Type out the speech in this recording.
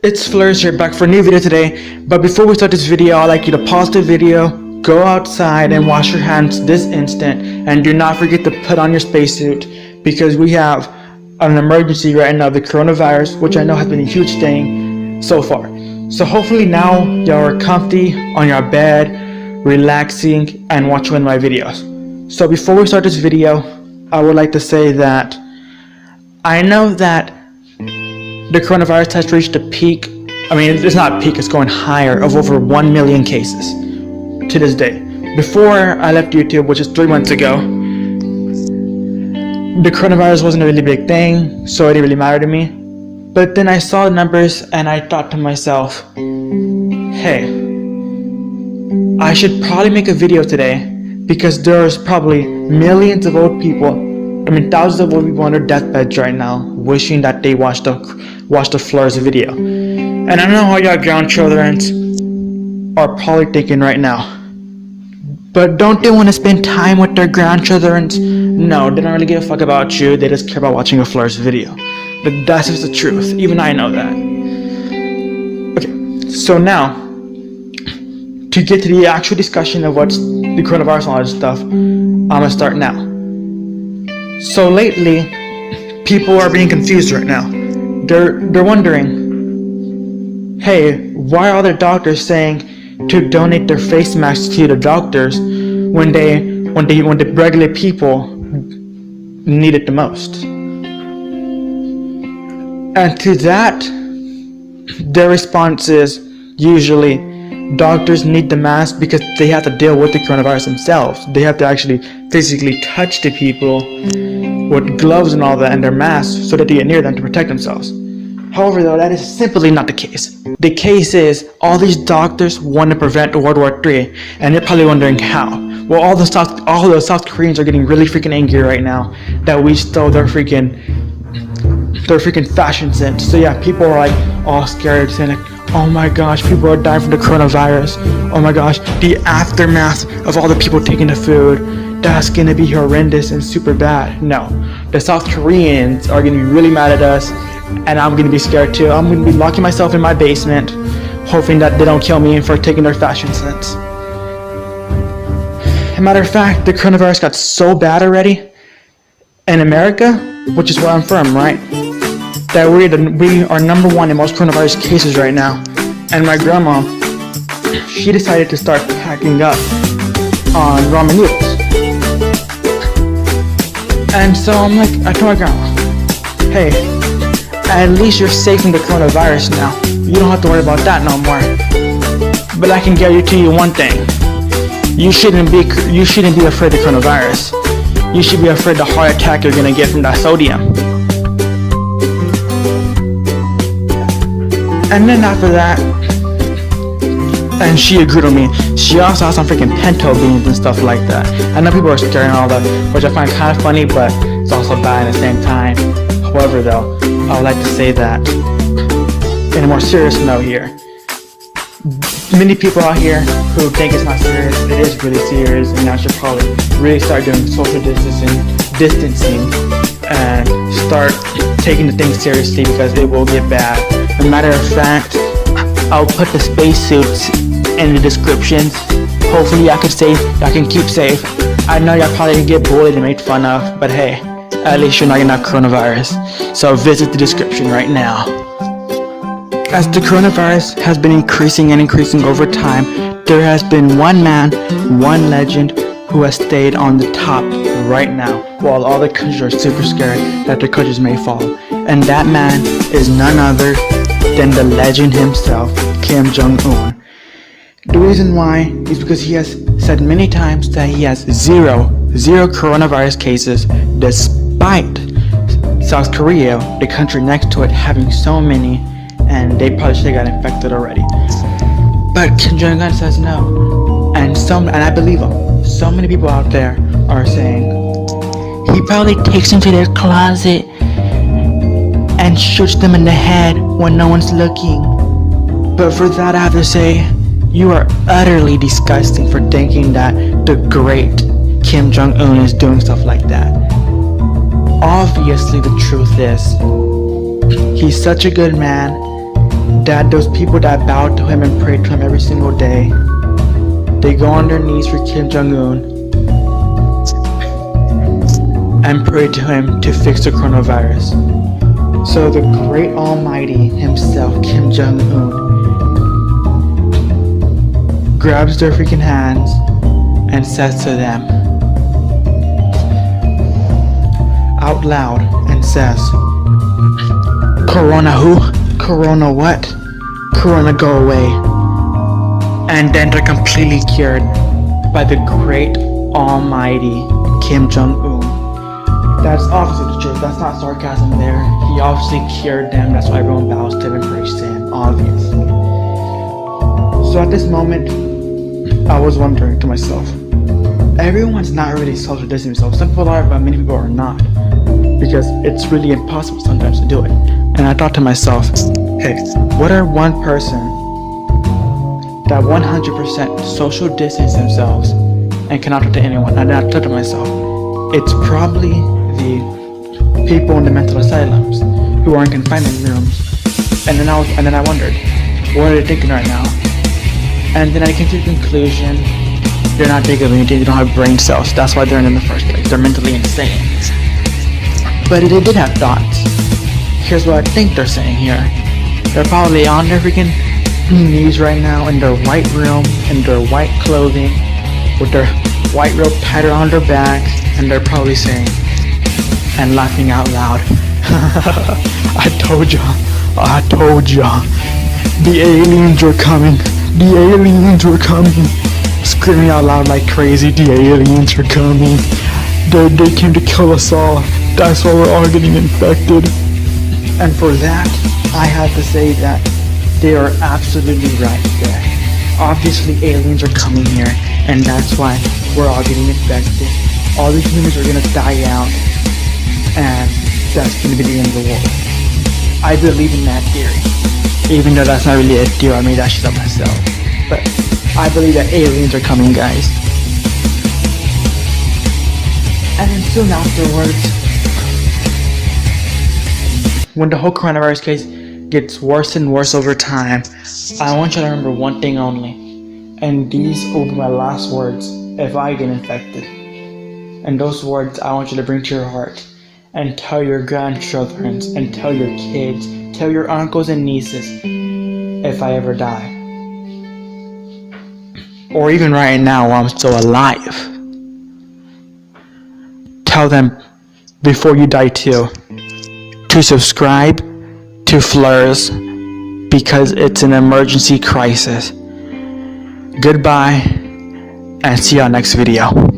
It's Flurs here, back for a new video today. But before we start this video, I'd like you to pause the video, go outside and wash your hands this instant, and do not forget to put on your spacesuit, because we have an emergency right now, the coronavirus, which I know has been a huge thing so far. So hopefully now y'all are comfy on your bed, relaxing, and watching one of my videos. So before we start this video, I would like to say that I know that the coronavirus has reached a peak. I mean, it's not a peak, it's going higher, of over 1 million cases to this day. Before I left YouTube, which is 3 months ago, the coronavirus wasn't a really big thing, so it didn't really matter to me. But then I saw the numbers and I thought to myself, hey, I should probably make a video today, because there's probably millions of old people, thousands of old people on their deathbeds right now, wishing that they watched the Flurs video. And I don't know how y'all grandchildren are probably thinking right now, but don't they want to spend time with their grandchildren? No, they don't really give a fuck about you, they just care about watching a Flurs video. But that's just the truth, even I know that. Okay, so now, to get to the actual discussion of what's the coronavirus and all that stuff, I'm gonna start now. So lately, people are being confused right now. They're wondering, hey, why are all the doctors saying to donate their face masks to the doctors when the regular people need it the most? And to that, their response is usually, doctors need the mask because they have to deal with the coronavirus themselves. They have to actually physically touch the people with gloves and all that and their masks so that they get near them to protect themselves. However, though, that is simply not the case. The case is, all these doctors want to prevent World War III, and you're probably wondering how. Well, all the South Koreans are getting really freaking angry right now that we stole their freaking fashion sense. So yeah, people are like all scared, saying like, oh my gosh, people are dying from the coronavirus. Oh my gosh, the aftermath of all the people taking the food, that's gonna be horrendous and super bad. No, the South Koreans are gonna be really mad at us, and I'm gonna be scared too. I'm gonna be locking myself in my basement, hoping that they don't kill me for taking their fashion sense. As a matter of fact, the coronavirus got so bad already in America, which is where I'm from, right? That we are number one in most coronavirus cases right now. And my grandma, she decided to start packing up on ramen noodles. And so I'm like, I told my grandma, hey, at least you're safe from the coronavirus now. You don't have to worry about that no more. But I can guarantee you one thing. You shouldn't be afraid of coronavirus. You should be afraid of the heart attack you're gonna get from that sodium. And then after that, and she agreed with me, she also has some freaking pinto beans and stuff like that. I know people are scared and all that, which I find kind of funny, but it's also bad at the same time. However though, I would like to say that, in a more serious note here, many people out here who think it's not serious, it is really serious, and I should probably really start doing social distancing and start taking the thing seriously, because it will get bad. As a matter of fact, I'll put the spacesuits in the descriptions. Hopefully y'all can keep safe. I know y'all probably get bullied and made fun of, but hey, at least you're not gonna have coronavirus. So visit the description right now. As the coronavirus has been increasing and increasing over time, there has been one man, one legend, who has stayed on the top right now, while all the countries are super scared that their countries may fall. And that man is none other than the legend himself, Kim Jong-un. The reason why is because he has said many times that he has zero coronavirus cases, despite South Korea, the country next to it, having so many, and they probably should have got infected already. But Kim Jong-un says no, and I believe him. So many people out there are saying he probably takes them to their closet and shoots them in the head when no one's looking. But for that, I have to say, you are utterly disgusting for thinking that the great Kim Jong-un is doing stuff like that. Obviously, the truth is, he's such a good man, that those people that bow to him and pray to him every single day, they go on their knees for Kim Jong-un and pray to him to fix the coronavirus. So the great almighty himself, Kim Jong-un, grabs their freaking hands and says to them out loud and says, "Corona who? Corona what? Corona go away." And then they're completely cured by the great almighty Kim Jong-un. That's obviously the truth. That's not sarcasm there. He obviously cured them. That's why everyone bows to him and prays to him, obviously. So at this moment, I was wondering to myself, everyone's not really social distancing themselves. Some people are, but many people are not. Because it's really impossible sometimes to do it. And I thought to myself, hey, what are one person that 100% social distance themselves and cannot talk to anyone? And then I thought to myself, it's probably the people in the mental asylums who are in confinement rooms. And then I wondered, what are they thinking right now? And then I came to the conclusion, they're not thinking of anything, they don't have brain cells. That's why they're in the first place. They're mentally insane. But they did have thoughts. Here's what I think they're saying here. They're probably on their freaking knees right now in their white room, in their white clothing, with their white robe patterned on their backs, and they're probably saying, and laughing out loud, I told ya, the aliens are coming, the aliens are coming, screaming out loud like crazy, the aliens are coming, they came to kill us all, that's why we're all getting infected. And for that, I have to say that they are absolutely right there. Obviously aliens are coming here, and that's why we're all getting infected. All the humans are gonna die out, and that's gonna be the end of the world. I believe in that theory, even though that's not really a theory. I made that shit up myself. But I believe that aliens are coming, guys. And then soon afterwards, when the whole coronavirus case gets worse and worse over time, I want you to remember one thing only, and these will be my last words if I get infected. And those words I want you to bring to your heart and tell your grandchildren and tell your kids, tell your uncles and nieces if I ever die. Or even right now while I'm still alive. Tell them before you die too, to subscribe to Fleurs because it's an emergency crisis. Goodbye and see y'all next video.